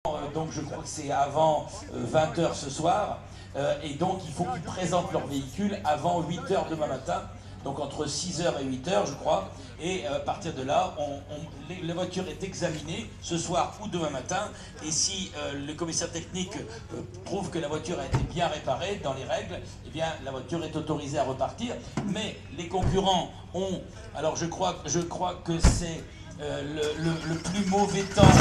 Donc je crois que c'est avant 20 h ce soir. Et donc il faut qu'ils présentent leur véhicule avant 8 h demain matin. Donc entre 6 h et 8 h je crois. Et à partir de là, la voiture est examinée ce soir ou demain matin. Et si le commissaire technique trouve que la voiture a été bien réparée dans les règles, eh bien la voiture est autorisée à repartir. Mais les concurrents ont... Alors je crois que c'est... le plus mauvais temps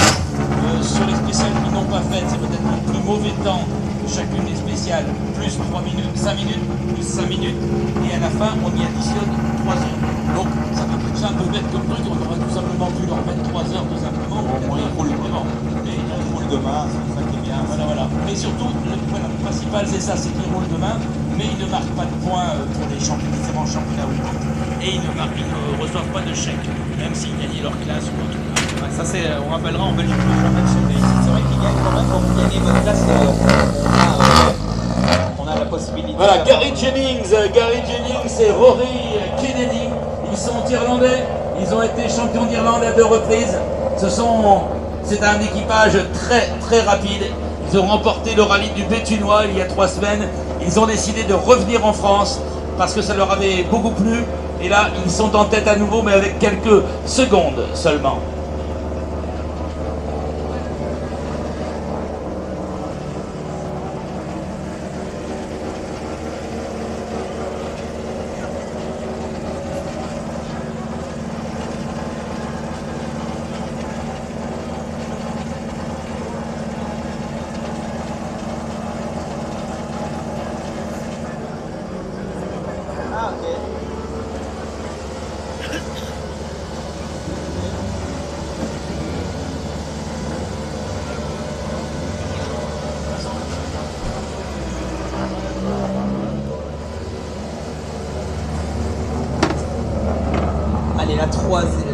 sur les spéciales qui n'ont pas fait, c'est peut-être le plus mauvais temps de chacune des spéciales, plus 3 minutes, 5 minutes, plus 5 minutes, et à la fin on y additionne 3 heures. Donc ça peut être un peu bête comme truc, on aurait tout simplement pu leur mettre 3 heures tout simplement. Bon, il roule vraiment. Mais il roule demain, c'est ça qui est bien. Voilà. Mais surtout, le principal c'est ça, c'est qu'ils roulent demain, mais ils ne marquent pas de points pour les différents championnats week-end. Et ils ne reçoivent pas de chèque, même s'ils gagnent leur classe ou en tout cas. Ouais, ça c'est, on rappellera en Belgique, le championnat de ici. C'est vrai qu'ils gagnent quand même quand vous gagnez votre classe. On a la possibilité. Voilà, Gary Jennings et Rory Kennedy, ils sont irlandais. Ils ont été champions d'Irlande à 2 reprises. C'est un équipage très rapide. Ils ont remporté le rallye du Béthunois il y a 3 semaines. Ils ont décidé de revenir en France parce que ça leur avait beaucoup plu. Et là, ils sont en tête à nouveau, mais avec quelques secondes seulement.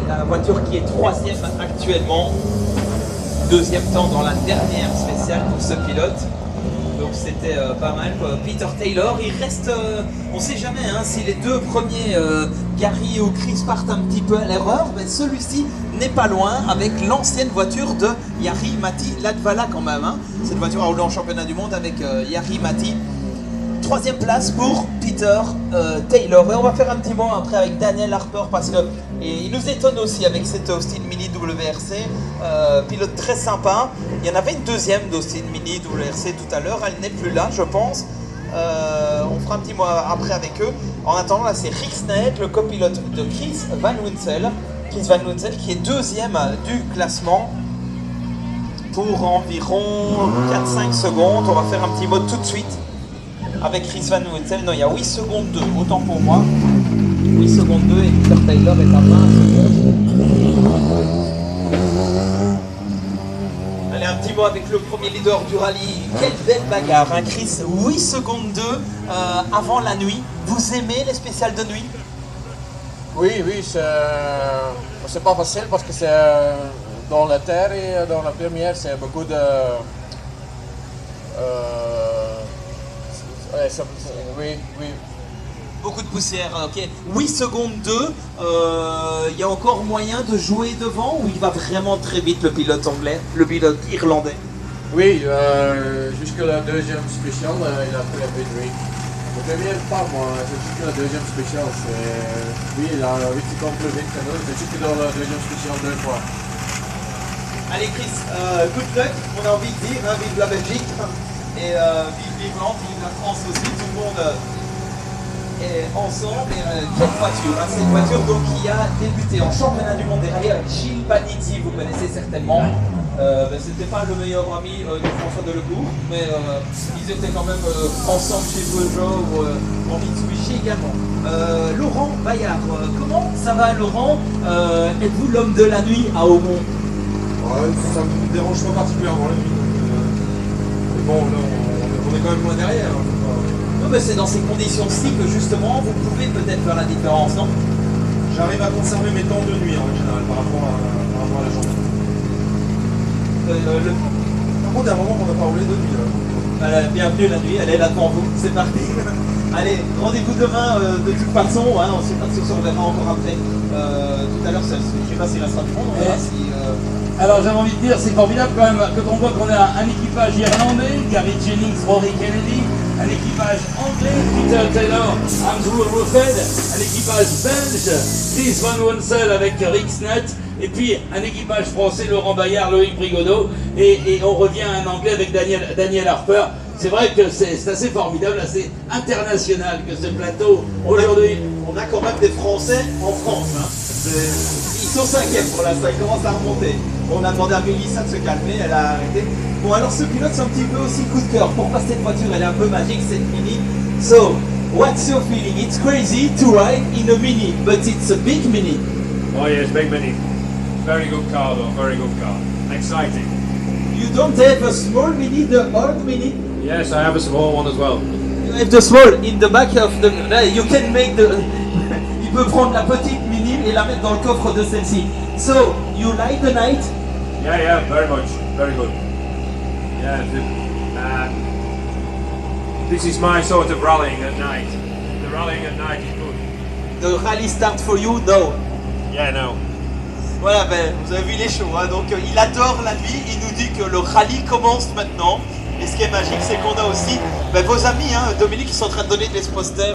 La voiture qui est 3e actuellement, 2e temps dans la dernière spéciale pour ce pilote. Donc c'était pas mal. Peter Taylor, il reste, on sait jamais hein, si les 2 premiers, Gary ou Chris, partent un petit peu à l'erreur, mais celui-ci n'est pas loin avec l'ancienne voiture de Jari Matti Latvala quand même. Hein. Cette voiture a roulé en championnat du monde avec Jari Matti. 3e place pour Peter Taylor. Et on va faire un petit mot après avec Daniel Harper parce que il nous étonne aussi avec cette Austin Mini WRC. Pilote très sympa. Il y en avait une 2e d'Austin Mini WRC tout à l'heure. Elle n'est plus là, je pense. On fera un petit mot après avec eux. En attendant, là, c'est Rick Snaed, le copilote de Chris Van Wensel. Chris Van Wensel qui est 2e du classement pour environ 4-5 secondes. On va faire un petit mot tout de suite avec Chris Van Wensel. Non, il y a 8 secondes 2, autant pour moi. 8 secondes 2 et Peter Taylor est à 20 secondes. Allez, un petit mot avec le premier leader du rallye. Quelle belle bagarre, hein, Chris. 8 secondes 2 avant la nuit. Vous aimez les spéciales de nuit? Oui, c'est pas facile parce que c'est dans la terre et dans la première, c'est beaucoup de... oui. Beaucoup de poussière, ok. 8 secondes 2, il y a encore moyen de jouer devant ou il va vraiment très vite le pilote anglais, le pilote irlandais? Oui, jusqu'à la 2e spéciale, il a fait un peu de oui. Le premier pas moi, c'est jusqu'à la 2e spéciale. Oui, il a 8 secondes plus vite que nous, c'est jusqu'à dans la 2e spéciale 2 fois. Allez Chris, good luck, on a envie de dire, hein, vive la Belgique et vive Nantes, vive la France aussi, tout le monde est ensemble. Et quelle voiture, hein, cette voiture donc, qui a débuté en championnat du monde des rallyes avec Gilles Panizzi, vous connaissez certainement. C'était pas le meilleur ami de François Delecourt, mais ils étaient quand même ensemble chez Peugeot en Mitsubishi également. Laurent Bayard, comment ça va Laurent? Êtes-vous l'homme de la nuit à Aumont? Ouais, ça me dérange pas particulièrement la nuit. Mais bon, là, on est quand même loin derrière. Hein, non, mais c'est dans ces conditions-ci que justement vous pouvez peut-être faire la différence, non? j'arrive à conserver mes temps de nuit en général par rapport à la journée. Par contre, il y a un moment qu'on n'a pas roulé de nuit. Bienvenue la nuit, elle est là devant vous, c'est parti. Allez, rendez-vous demain de toute façon, hein, on ne sait pas si on verra encore après. Tout à l'heure, je ne sais pas s'il restera du monde, on verra si Alors j'avais envie de dire, c'est formidable quand même quand on voit qu'on a un équipage irlandais, Gary Jennings, Rory Kennedy, un équipage anglais, Peter Taylor, Andrew Ruffed, un équipage belge, Chris Van Wonsel avec Rick Snett, et puis un équipage français, Laurent Bayard, Loïc Brigodeau, et on revient à un anglais avec Daniel Harper. C'est vrai que c'est assez formidable, assez international que ce plateau aujourd'hui. On a quand même des Français en France. Hein. Ils sont 5e pour l'instant, ils commencent à remonter. On a demandé à Mélissa de se calmer, elle a arrêté. Bon, alors ce pilote, c'est un petit peu aussi coup de cœur. Pourquoi cette voiture, elle est un peu magique, cette Mini? So, what's your feeling? It's crazy to ride in a Mini, but it's a big Mini. Oh yes, big Mini. Very good car though, very good car. Exciting. You don't have a small Mini, the old Mini? Yes, I have a small one as well. You have the small in the back of the... You can make the... Il peut prendre la petite Mini et la mettre dans le coffre de celle-ci. So, you like the night? Yeah, very much. Very good. Yeah, this is my sort of rallying at night. The rallying at night is good. The rally start for you? No. Yeah, no. Voilà, ben, vous avez vu les shows, hein, donc il adore la nuit, il nous dit que le rallye commence maintenant. Et ce qui est magique, c'est qu'on a aussi vos amis, hein, Dominique, qui sont en train de donner des posters.